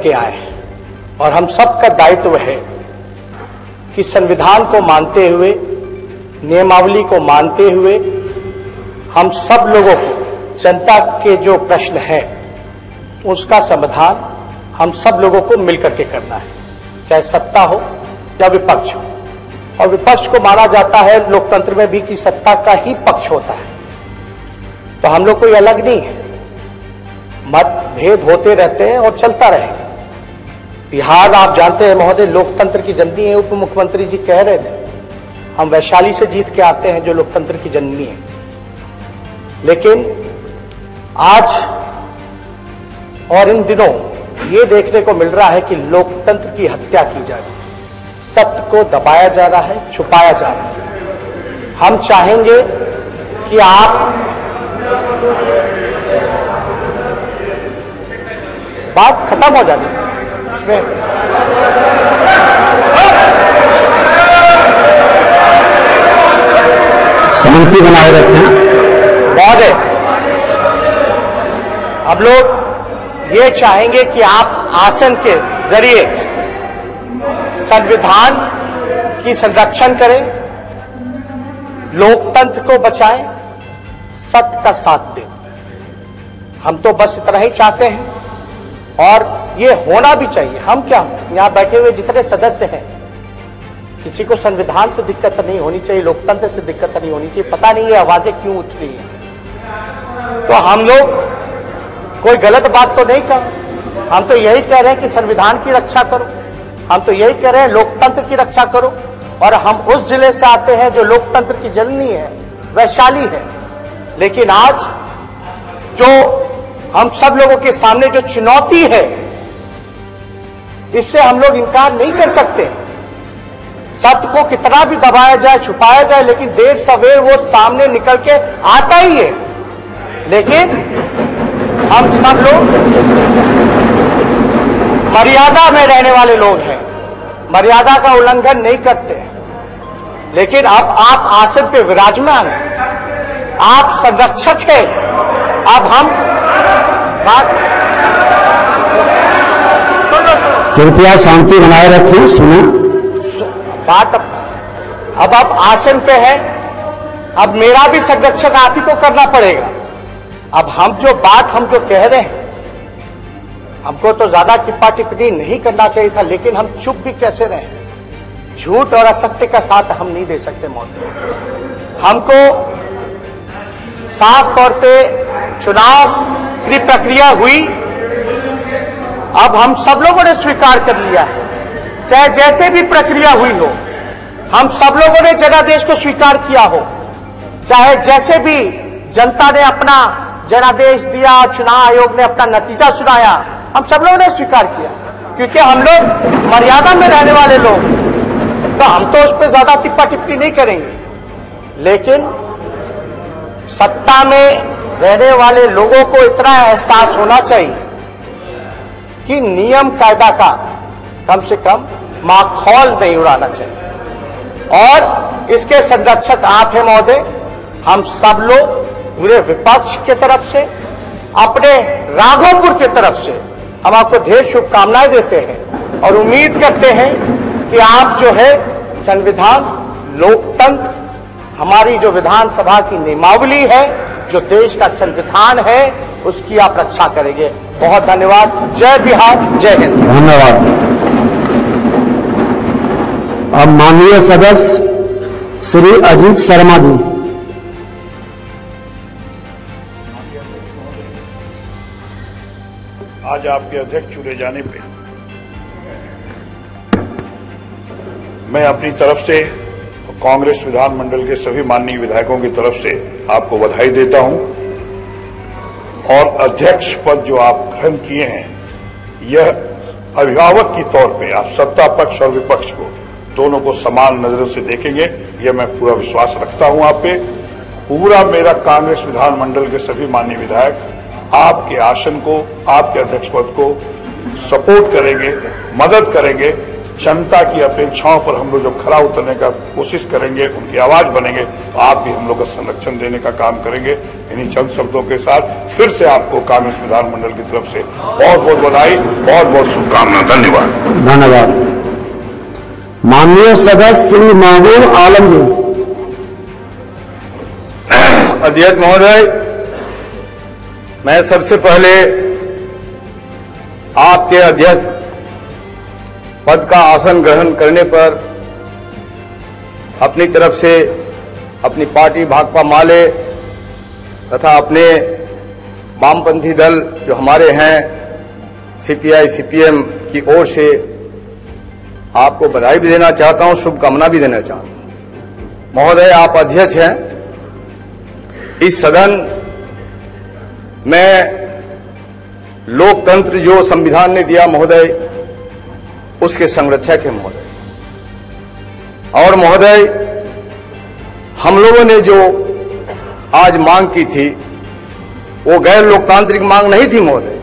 के आए और हम सबका दायित्व है कि संविधान को मानते हुए, नियमावली को मानते हुए हम सब लोगों को जनता के जो प्रश्न है उसका समाधान हम सब लोगों को मिलकर के करना है, चाहे सत्ता हो या विपक्ष हो। और विपक्ष को माना जाता है लोकतंत्र में भी कि सत्ता का ही पक्ष होता है, तो हम लोग कोई अलग नहीं है। मतभेद होते रहते हैं और चलता रहेगा। बिहार आप जानते हैं महोदय लोकतंत्र की जननी है। उप मुख्यमंत्री जी कह रहे थे हम वैशाली से जीत के आते हैं जो लोकतंत्र की जननी है, लेकिन आज और इन दिनों ये देखने को मिल रहा है कि लोकतंत्र की हत्या की जा रही है, सत्य को दबाया जा रहा है, छुपाया जा रहा है। हम चाहेंगे कि आप बात खत्म हो जाती है, शांति बनाए रखें। बहुत है। हम लोग ये चाहेंगे कि आप आसन के जरिए संविधान की संरक्षण करें, लोकतंत्र को बचाएं, सत्य का साथ दें। हम तो बस इतना ही चाहते हैं और ये होना भी चाहिए। हम क्या, यहां बैठे हुए जितने सदस्य हैं, किसी को संविधान से दिक्कत नहीं होनी चाहिए, लोकतंत्र से दिक्कत नहीं होनी चाहिए। पता नहीं ये आवाजें क्यों उठ रही हैं। तो हम लोग कोई गलत बात तो नहीं कर, हम तो यही कह रहे हैं कि संविधान की रक्षा करो, हम तो यही कह रहे हैं लोकतंत्र की रक्षा करो। और हम उस जिले से आते हैं जो लोकतंत्र की जननी है, वैशाली है। लेकिन आज जो हम सब लोगों के सामने जो चुनौती है, इससे हम लोग इनकार नहीं कर सकते। सत्य को कितना भी दबाया जाए, छुपाया जाए, लेकिन देर सवेर वो सामने निकल के आता ही है। लेकिन हम सब लोग मर्यादा में रहने वाले लोग हैं, मर्यादा का उल्लंघन नहीं करते हैं। लेकिन अब आप आसन पे विराजमान हैं, आप संरक्षक हैं। अब हम कृपया शांति बनाए रखें, सुनो बात। अब आप आसन पे है, अब मेरा भी संरक्षण आप ही को करना पड़ेगा। अब हम जो कह रहे हैं, हमको तो ज्यादा टिप्पा टिप्पणी नहीं करना चाहिए था, लेकिन हम चुप भी कैसे रहे। झूठ और असत्य का साथ हम नहीं दे सकते महोदय। हमको साफ तौर पे चुनाव की प्रक्रिया हुई, अब हम सब लोगों ने स्वीकार कर लिया है, चाहे जैसे भी प्रक्रिया हुई हो। हम सब लोगों ने जनादेश को स्वीकार किया हो, चाहे जैसे भी जनता ने अपना जनादेश दिया, चुनाव आयोग ने अपना नतीजा सुनाया, हम सब लोगों ने स्वीकार किया। क्योंकि हम लोग मर्यादा में रहने वाले लोग, तो हम तो उस पर ज्यादा टिप्पा टिप्पणी नहीं करेंगे। लेकिन सत्ता में रहने वाले लोगों को इतना एहसास होना चाहिए कि नियम कायदा का कम से कम माखौल नहीं उड़ाना चाहिए। और इसके संरक्षक आप हैं महोदय। हम सब लोग पूरे विपक्ष के तरफ से, अपने राघोपुर के तरफ से हम आपको ढेर शुभकामनाएं देते हैं और उम्मीद करते हैं कि आप जो है संविधान, लोकतंत्र, हमारी जो विधानसभा की नियमावली है, जो देश का संविधान है, उसकी आप रक्षा करेंगे। बहुत धन्यवाद। जय बिहार, जय हिंद। धन्यवाद। अब माननीय सदस्य श्री अजीत शर्मा जी। आज आपके अध्यक्ष चुने जाने पे मैं अपनी तरफ से कांग्रेस विधानमंडल के सभी माननीय विधायकों की तरफ से आपको बधाई देता हूं। और अध्यक्ष पद जो आप ग्रहण किए हैं, यह अभिभावक के तौर पे आप सत्ता पक्ष और विपक्ष को दोनों को समान नजरों से देखेंगे, यह मैं पूरा विश्वास रखता हूं आप पे। पूरा मेरा कांग्रेस विधानमंडल के सभी माननीय विधायक आपके आसन को, आपके अध्यक्ष पद को सपोर्ट करेंगे, मदद करेंगे, जनता की अपेक्षाओं पर हम लोग जब खरा उतरने का कोशिश करेंगे, उनकी आवाज बनेंगे, तो आप भी हम लोग का संरक्षण देने का काम करेंगे। इन्हीं चंद शब्दों के साथ फिर से आपको कांग्रेस विधानमंडल की तरफ से बहुत बहुत बधाई, बहुत बहुत शुभकामनाएं। धन्यवाद। धन्यवाद। माननीय सदस्य श्री महबूब आलम जी। अध्यक्ष महोदय, मैं सबसे पहले आपके अध्यक्ष पद का आसन ग्रहण करने पर अपनी तरफ से अपनी पार्टी भाकपा माले तथा अपने वामपंथी दल जो हमारे हैं सीपीआई सीपीएम की ओर से आपको बधाई भी देना चाहता हूं, शुभकामना भी देना चाहता हूं। महोदय, आप अध्यक्ष हैं। इस सदन में लोकतंत्र जो संविधान ने दिया महोदय, उसके संरक्षक है महोदय। और महोदय, हम लोगों ने जो आज मांग की थी वो गैर लोकतांत्रिक मांग नहीं थी महोदय,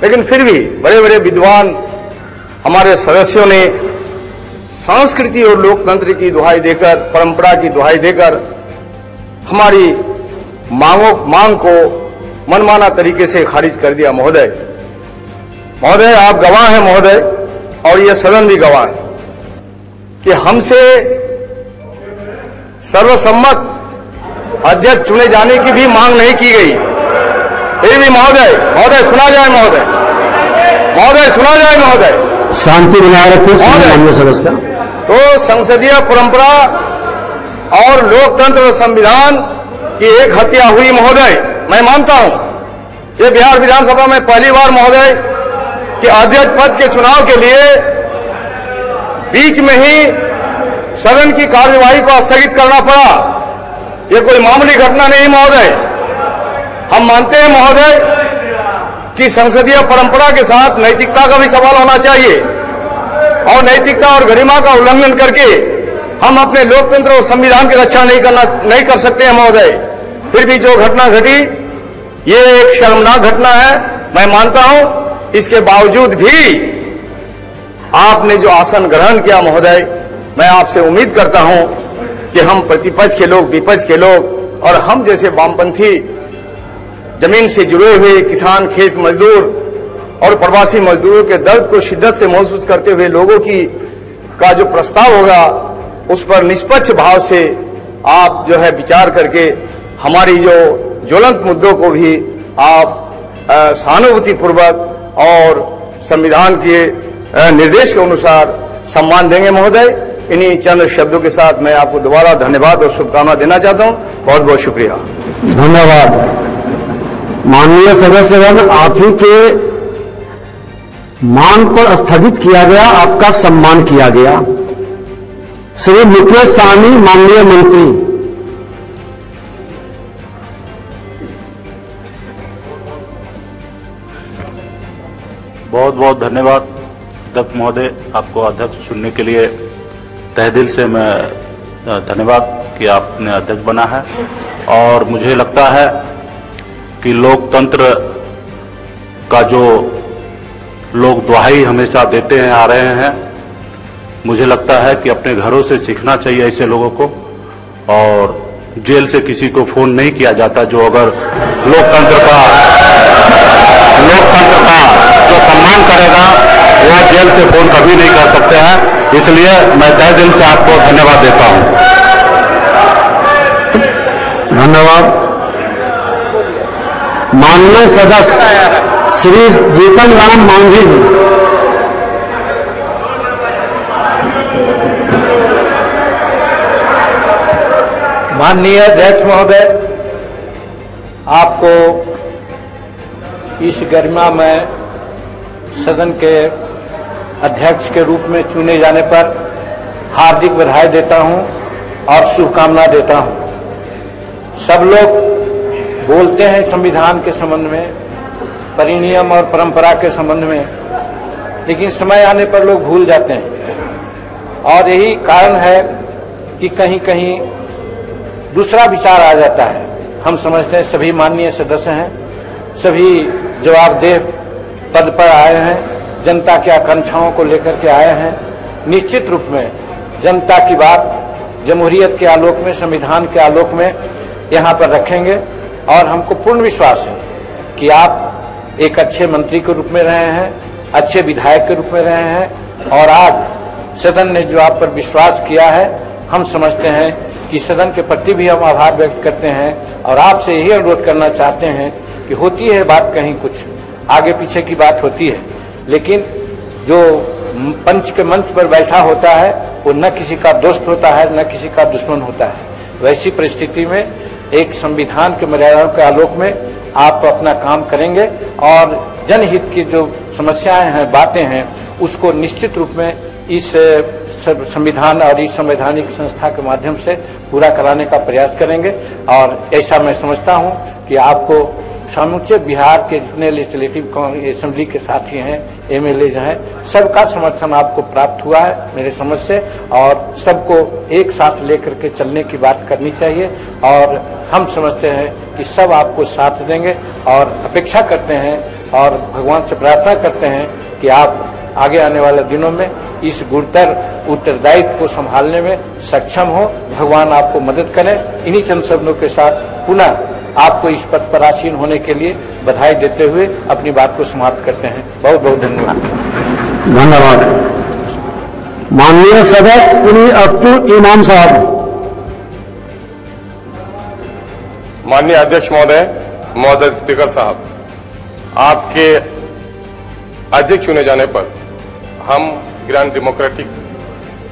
लेकिन फिर भी बड़े बड़े विद्वान हमारे सदस्यों ने संस्कृति और लोकतंत्र की दुहाई देकर, परंपरा की दुहाई देकर हमारी मांग को मनमाना तरीके से खारिज कर दिया महोदय। महोदय, आप गवाह हैं महोदय, और यह सदन भी गवाह है कि हमसे सर्वसम्मत अध्यक्ष चुने जाने की भी मांग नहीं की गई। फिर भी महोदय सुना जाए महोदय सुना जाए महोदय, शांति बनाए रखिए माननीय सदस्य का। तो संसदीय परंपरा और लोकतंत्र और संविधान की एक हत्या हुई महोदय। मैं मानता हूं ये बिहार विधानसभा में पहली बार महोदय कि अध्यक्ष पद के चुनाव के लिए बीच में ही सदन की कार्यवाही को स्थगित करना पड़ा। ये कोई मामूली घटना नहीं महोदय। हम मानते हैं महोदय कि संसदीय परंपरा के साथ नैतिकता का भी सवाल होना चाहिए, और नैतिकता और गरिमा का उल्लंघन करके हम अपने लोकतंत्र और संविधान की रक्षा नहीं कर सकते हैं महोदय। फिर भी जो घटना घटी ये एक शर्मनाक घटना है। मैं मानता हूं इसके बावजूद भी आपने जो आसन ग्रहण किया महोदय, मैं आपसे उम्मीद करता हूं कि हम प्रतिपक्ष के लोग, विपक्ष के लोग और हम जैसे वामपंथी जमीन से जुड़े हुए किसान, खेत मजदूर और प्रवासी मजदूरों के दर्द को शिद्दत से महसूस करते हुए लोगों का जो प्रस्ताव होगा उस पर निष्पक्ष भाव से आप जो है विचार करके हमारी जो ज्वलंत मुद्दों को भी आप सहानुभूतिपूर्वक और संविधान के निर्देश के अनुसार सम्मान देंगे महोदय। इन्हीं चंद शब्दों के साथ मैं आपको दोबारा धन्यवाद और शुभकामना देना चाहता हूं। बहुत बहुत शुक्रिया। धन्यवाद। माननीय सदस्यगण, आप ही के मांग पर स्थगित किया गया, आपका सम्मान किया गया। श्री मुकेश सहनी माननीय मंत्री। बहुत बहुत धन्यवाद अध्यक्ष महोदय, आपको अध्यक्ष चुनने के लिए तहे दिल से मैं धन्यवाद कि आपने अध्यक्ष बना है। और मुझे लगता है कि लोकतंत्र का जो लोग दुहाई हमेशा देते हैं आ रहे हैं, मुझे लगता है कि अपने घरों से सीखना चाहिए ऐसे लोगों को। और जेल से किसी को फोन नहीं किया जाता जो अगर लोकतंत्र का जो सम्मान करेगा वह जेल से फोन कभी नहीं कर सकते हैं। इसलिए मैं तहे दिल से आपको धन्यवाद देता हूं। धन्यवाद। माननीय सदस्य श्री जीतन राम मांझी जी। माननीय अध्यक्ष महोदय, आपको इस गरिमा में सदन के अध्यक्ष के रूप में चुने जाने पर हार्दिक बधाई देता हूं और शुभकामना देता हूं। सब लोग बोलते हैं संविधान के संबंध में, परिनियम और परंपरा के संबंध में, लेकिन समय आने पर लोग भूल जाते हैं। और यही कारण है कि कहीं कहीं दूसरा विचार आ जाता है। हम समझते हैं सभी माननीय सदस्य हैं, सभी जवाबदेह पद पर आए हैं, जनता की आकांक्षाओं को लेकर के आए हैं। निश्चित रूप में जनता की बात जमहूरियत के आलोक में, संविधान के आलोक में यहाँ पर रखेंगे और हमको पूर्ण विश्वास है कि आप एक अच्छे मंत्री के रूप में रहे हैं, अच्छे विधायक के रूप में रहे हैं और आज सदन ने जो आप पर विश्वास किया है, हम समझते हैं कि सदन के प्रति भी हम आभार व्यक्त करते हैं और आपसे यही अनुरोध करना चाहते हैं कि होती है बात कहीं कुछ आगे पीछे की बात होती है, लेकिन जो पंच के मंच पर बैठा होता है वो न किसी का दोस्त होता है न किसी का दुश्मन होता है। वैसी परिस्थिति में एक संविधान के मर्यादाओं के आलोक में आप अपना काम करेंगे और जनहित की जो समस्याएं हैं, बातें हैं, उसको निश्चित रूप में इस संविधान और इस संवैधानिक संस्था के माध्यम से पूरा कराने का प्रयास करेंगे। और ऐसा मैं समझता हूं कि आपको समूचे बिहार के जितने लेजिस्लेटिव असेंबली के साथी हैं, एमएलए हैं, सबका समर्थन आपको प्राप्त हुआ है मेरे समझ से और सबको एक साथ लेकर के चलने की बात करनी चाहिए और हम समझते हैं कि सब आपको साथ देंगे और अपेक्षा करते हैं और भगवान से प्रार्थना करते हैं कि आप आगे आने वाले दिनों में इस गुरुतर उत्तरदायित्व को संभालने में सक्षम हो। भगवान आपको मदद करें। इन्हीं चंद शब्दों के साथ पुनः आपको इस पद पर आसीन होने के लिए बधाई देते हुए अपनी बात को समाप्त करते हैं। बहुत बहुत धन्यवाद। धन्यवाद। माननीय सदस्य श्री अब्दुल इमाम साहब। माननीय अध्यक्ष महोदय स्पीकर साहब, आपके अध्यक्ष चुने जाने पर हम ग्रांड डेमोक्रेटिक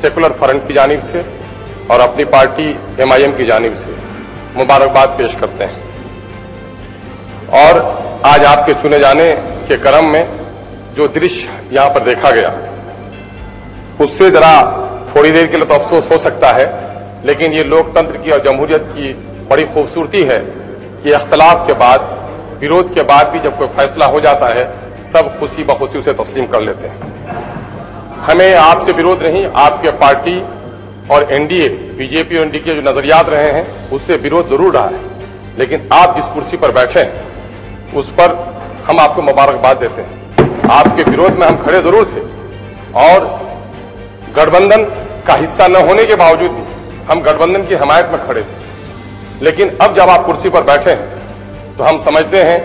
सेकुलर फ्रंट की जानिब से और अपनी पार्टी MIM की जानिब से मुबारकबाद पेश करते हैं और आज आपके चुने जाने के क्रम में जो दृश्य यहां पर देखा गया उससे जरा थोड़ी देर के लिए तो अफसोस हो सकता है, लेकिन ये लोकतंत्र की और जमहूरियत की बड़ी खूबसूरती है कि इख्तलाफ के बाद, विरोध के बाद भी जब कोई फैसला हो जाता है सब खुशी बखुशी उसे तस्लीम कर लेते हैं। हमें आपसे विरोध नहीं, आपके पार्टी और NDA, बीजेपी और NDA के जो नजरियात रहे हैं उससे विरोध जरूर रहा है, लेकिन आप जिस कुर्सी पर बैठे हैं उस पर हम आपको मुबारकबाद देते हैं। आपके विरोध में हम खड़े जरूर थे और गठबंधन का हिस्सा न होने के बावजूद भी हम गठबंधन की हमायत में खड़े थे, लेकिन अब जब आप कुर्सी पर बैठे हैं तो हम समझते हैं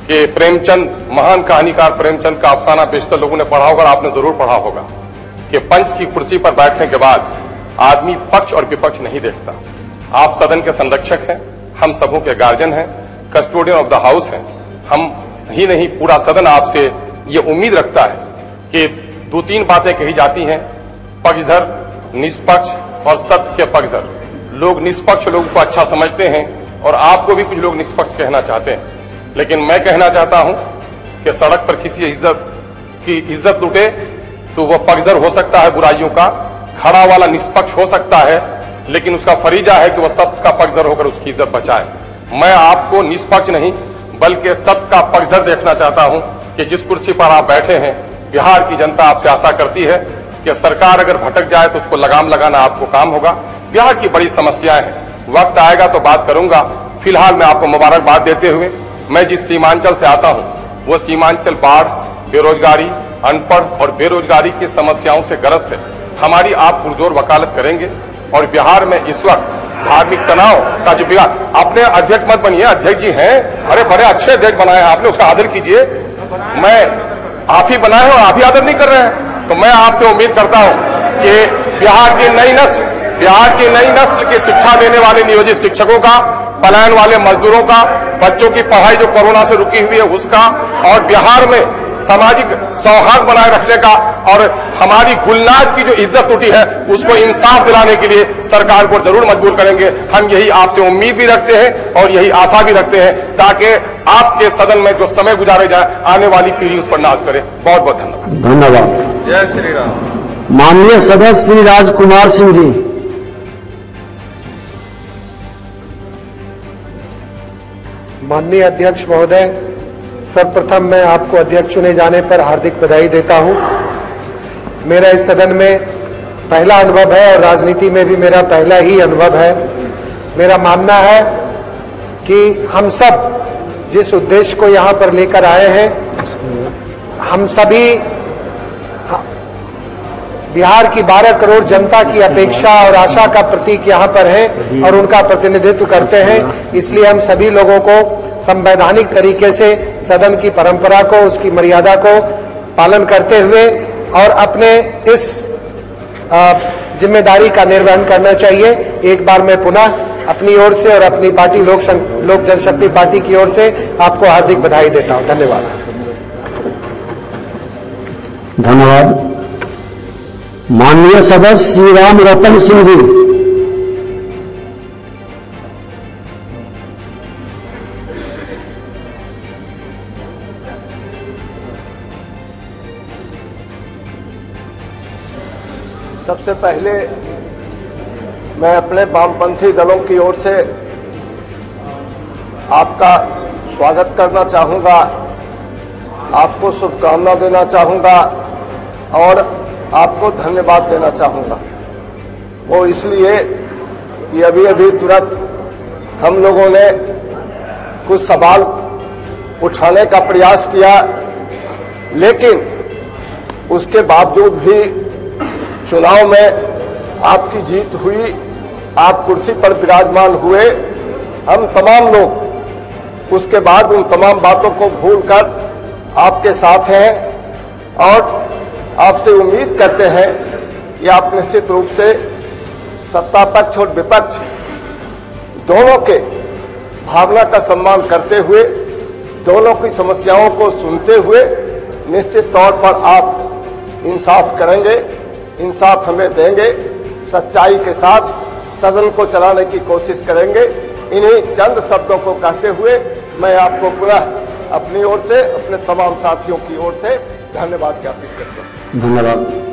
कि प्रेमचंद, महान कहानीकार प्रेमचंद का अफसाना बेशतर लोगों ने पढ़ा होगा, आपने जरूर पढ़ा होगा कि पंच की कुर्सी पर बैठने के बाद आदमी पक्ष और विपक्ष नहीं देखता। आप सदन के संरक्षक हैं, हम सबों के गार्जियन हैं, कस्टोडियन ऑफ द हाउस हैं। हम ही नहीं, पूरा सदन आपसे ये उम्मीद रखता है कि 2-3 बातें कही जाती हैं, पक्षधर, निष्पक्ष और सत्य के पक्षधर। लोग निष्पक्ष लोगों को अच्छा समझते हैं और आपको भी कुछ लोग निष्पक्ष कहना चाहते हैं, लेकिन मैं कहना चाहता हूं कि सड़क पर किसी इज्जत लुटे तो वह पक्षधर हो सकता है बुराइयों का, खड़ा वाला निष्पक्ष हो सकता है, लेकिन उसका फरीजा है कि वह सत्य का पक्षधर होकर उसकी इज्जत बचाए। मैं आपको निष्पक्ष नहीं बल्कि सत्य का पक्षधर देखना चाहता हूं कि जिस कुर्सी पर आप बैठे हैं, बिहार की जनता आपसे आशा करती है कि सरकार अगर भटक जाए तो उसको लगाम लगाना आपको काम होगा। बिहार की बड़ी समस्याएं हैं, वक्त आएगा तो बात करूंगा। फिलहाल मैं आपको मुबारकबाद देते हुए, मैं जिस सीमांचल से आता हूं वो सीमांचल बाढ़, बेरोजगारी, अनपढ़ और बेरोजगारी की समस्याओं से ग्रस्त है। हमारी आप पुरजोर वकालत करेंगे और बिहार में इस वक्त धार्मिक तनाव का जो बिहार, अपने अध्यक्ष मत बनिए, अध्यक्ष जी हैं, अरे बड़े अच्छे अध्यक्ष बनाए हैं आपने, उसका आदर कीजिए। मैं आप ही बनाए हैं और आप ही आदर नहीं कर रहे हैं, तो मैं आपसे उम्मीद करता हूं कि बिहार की नई नस्ल की शिक्षा देने वाले नियोजित शिक्षकों का, पलायन वाले मजदूरों का, बच्चों की पढ़ाई जो कोरोना से रुकी हुई है उसका, और बिहार में सामाजिक सौहार्द बनाए रखने का और हमारी गुलनाज की जो इज्जत टूटी है उसको इंसाफ दिलाने के लिए सरकार को जरूर मजबूर करेंगे। हम यही आपसे उम्मीद भी रखते हैं और यही आशा भी रखते हैं ताकि आपके सदन में जो समय गुजारे जाए आने वाली पीढ़ी उस पर नाज करे। बहुत बहुत धन्यवाद। धन्यवाद। जय श्री राम। माननीय सदस्य श्री राजकुमार सिंह जी। माननीय अध्यक्ष महोदय, सर्वप्रथम मैं आपको अध्यक्ष चुने जाने पर हार्दिक बधाई देता हूं। मेरा इस सदन में पहला अनुभव है और राजनीति में भी मेरा पहला ही अनुभव है। मेरा मानना है कि हम सब जिस उद्देश्य को यहां पर लेकर आए हैं, हम सभी बिहार की 12 करोड़ जनता की अपेक्षा और आशा का प्रतीक यहाँ पर है और उनका प्रतिनिधित्व करते हैं। इसलिए हम सभी लोगों को संवैधानिक तरीके से सदन की परंपरा को, उसकी मर्यादा को पालन करते हुए और अपने इस जिम्मेदारी का निर्वहन करना चाहिए। एक बार मैं पुनः अपनी ओर से और अपनी पार्टी लोक जनशक्ति पार्टी की ओर से आपको हार्दिक बधाई देता हूं। धन्यवाद। धन्यवाद। माननीय सदस्य श्री राम रतन सिंह जी। सबसे पहले मैं अपने वामपंथी दलों की ओर से आपका स्वागत करना चाहूंगा, आपको शुभकामना देना चाहूंगा और आपको धन्यवाद देना चाहूंगा। वो इसलिए कि अभी अभी तुरंत हम लोगों ने कुछ सवाल उठाने का प्रयास किया, लेकिन उसके बावजूद भी चुनाव में आपकी जीत हुई, आप कुर्सी पर विराजमान हुए। हम तमाम लोग उसके बाद उन तमाम बातों को भूलकर आपके साथ हैं और आपसे उम्मीद करते हैं कि आप निश्चित रूप से सत्ता पक्ष और विपक्ष दोनों के भावना का सम्मान करते हुए, दोनों की समस्याओं को सुनते हुए निश्चित तौर पर आप इंसाफ करेंगे, इंसाफ हमें देंगे, सच्चाई के साथ सदन को चलाने की कोशिश करेंगे। इन्हीं चंद शब्दों को कहते हुए मैं आपको पुनः अपनी ओर से, अपने तमाम साथियों की ओर से धन्यवाद ज्ञापित करता हूं। धन्यवाद।